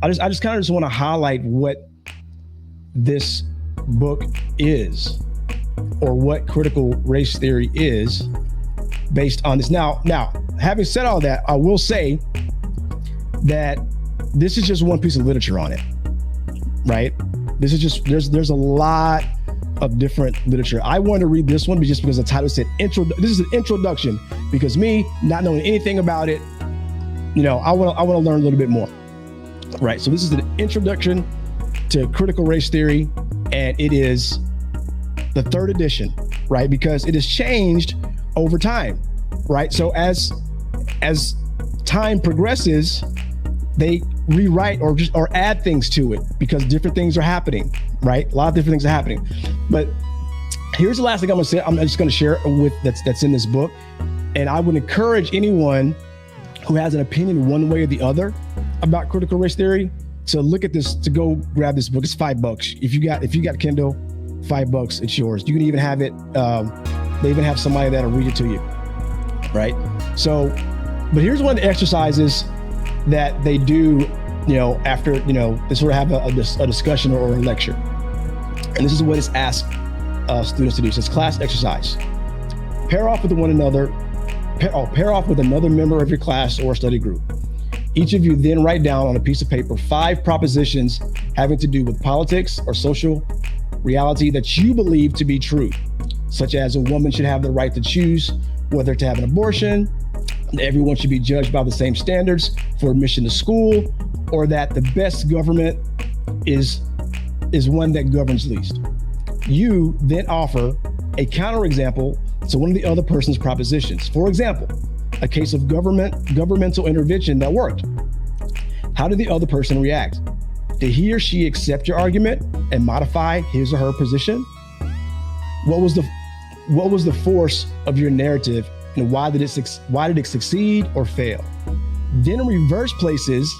I just kind of just want to highlight what this book is, or what critical race theory is based on this. Now, having said all that, I will say that this is just one piece of literature on it, right? This is just, there's a lot of different literature. I wanted to read this one just because the title said this is an introduction, because me not knowing anything about it, I want to learn a little bit more, right? So this is an introduction to critical race theory, and it is the 3rd edition, right? Because it has changed over time, right? So as time progresses, they rewrite or add things to it because different things are happening, right? A lot of different things are happening. But here's the last thing I'm gonna say. I'm just gonna share with that's in this book. And I would encourage anyone who has an opinion one way or the other about critical race theory to look at this, to go grab this book. It's $5. If you got Kindle, $5, it's yours. You can even have it. They even have somebody that'll read it to you, right? So, but here's one of the exercises that they do, after, they sort of have a discussion or a lecture. And this is what it's asked students to do. So it's class exercise. Pair off with another member of your class or study group. Each of you then write down on a piece of paper 5 propositions having to do with politics or social reality that you believe to be true, such as a woman should have the right to choose whether to have an abortion, that everyone should be judged by the same standards for admission to school, or that the best government is one that governs least. You then offer a counterexample to one of the other person's propositions. For example, a case of governmental intervention that worked. How did the other person react? Did he or she accept your argument and modify his or her position? What was the force of your narrative, and why did it succeed or fail? Then reverse places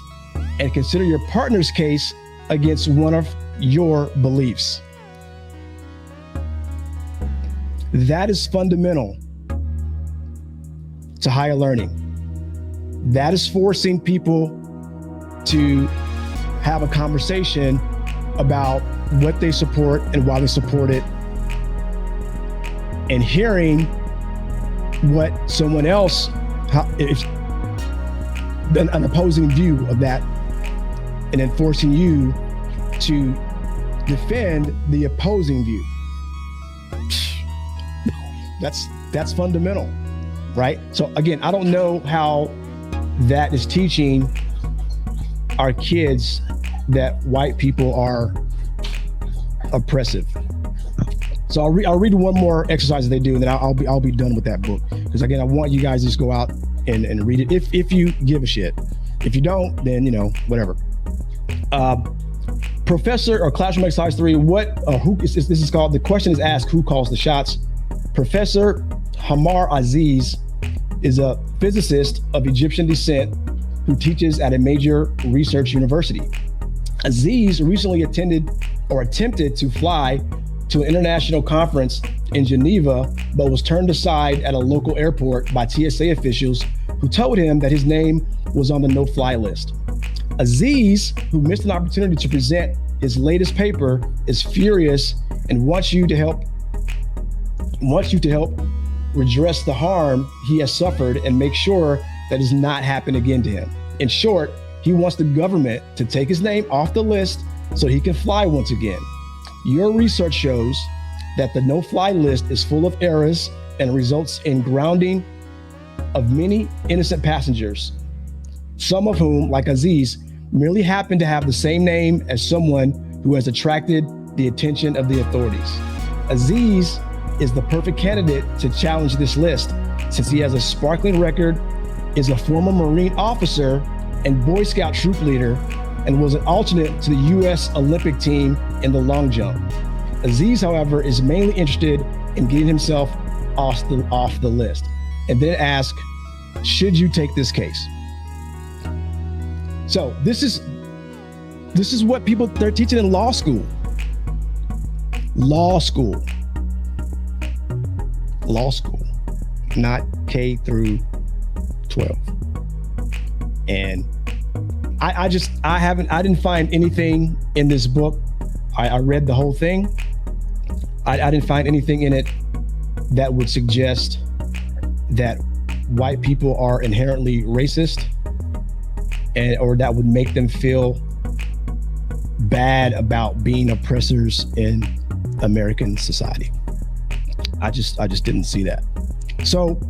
and consider your partner's case against one of your beliefs. That is fundamental to higher learning. That is forcing people to have a conversation about what they support and why they support it, and hearing what someone else, if an opposing view of that, and then forcing you to defend the opposing view. That's fundamental, right? So again, I don't know how that is teaching our kids that white people are oppressive. So I'll read one more exercise that they do, and then I'll be done with that book. Because again, I want you guys to just go out and read it if you give a shit. If you don't, then whatever. Professor or Classroom Exercise 3. This is called. The question is asked: who calls the shots? Professor Hamar Aziz is a physicist of Egyptian descent who teaches at a major research university. Aziz recently attempted to fly to an international conference in Geneva, but was turned aside at a local airport by TSA officials who told him that his name was on the no-fly list. Aziz, who missed an opportunity to present his latest paper, is furious and wants you to help redress the harm he has suffered and make sure that does not happen again to him. In short, he wants the government to take his name off the list so he can fly once again. Your research shows that the no-fly list is full of errors and results in grounding of many innocent passengers, some of whom, like Aziz, merely happen to have the same name as someone who has attracted the attention of the authorities. Aziz is the perfect candidate to challenge this list, since he has a sparkling record, is a former Marine officer and Boy Scout troop leader, and was an alternate to the U.S. Olympic team in the long jump. Aziz, however, is mainly interested in getting himself off the list, and then ask, should you take this case? So this is what they're teaching in law school. Law school, not K through 12. And I didn't find anything in this book. I read the whole thing. I didn't find anything in it that would suggest that white people are inherently racist, or that would make them feel bad about being oppressors in American society. I just didn't see that. So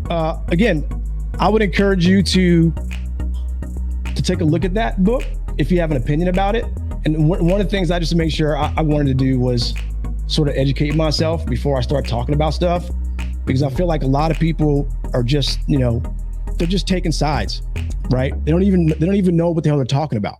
again, I would encourage you to take a look at that book if you have an opinion about it. And one of the things I just to make sure I wanted to do was sort of educate myself before I start talking about stuff, because I feel like a lot of people are just, they're just taking sides, right? They don't even know what the hell they're talking about.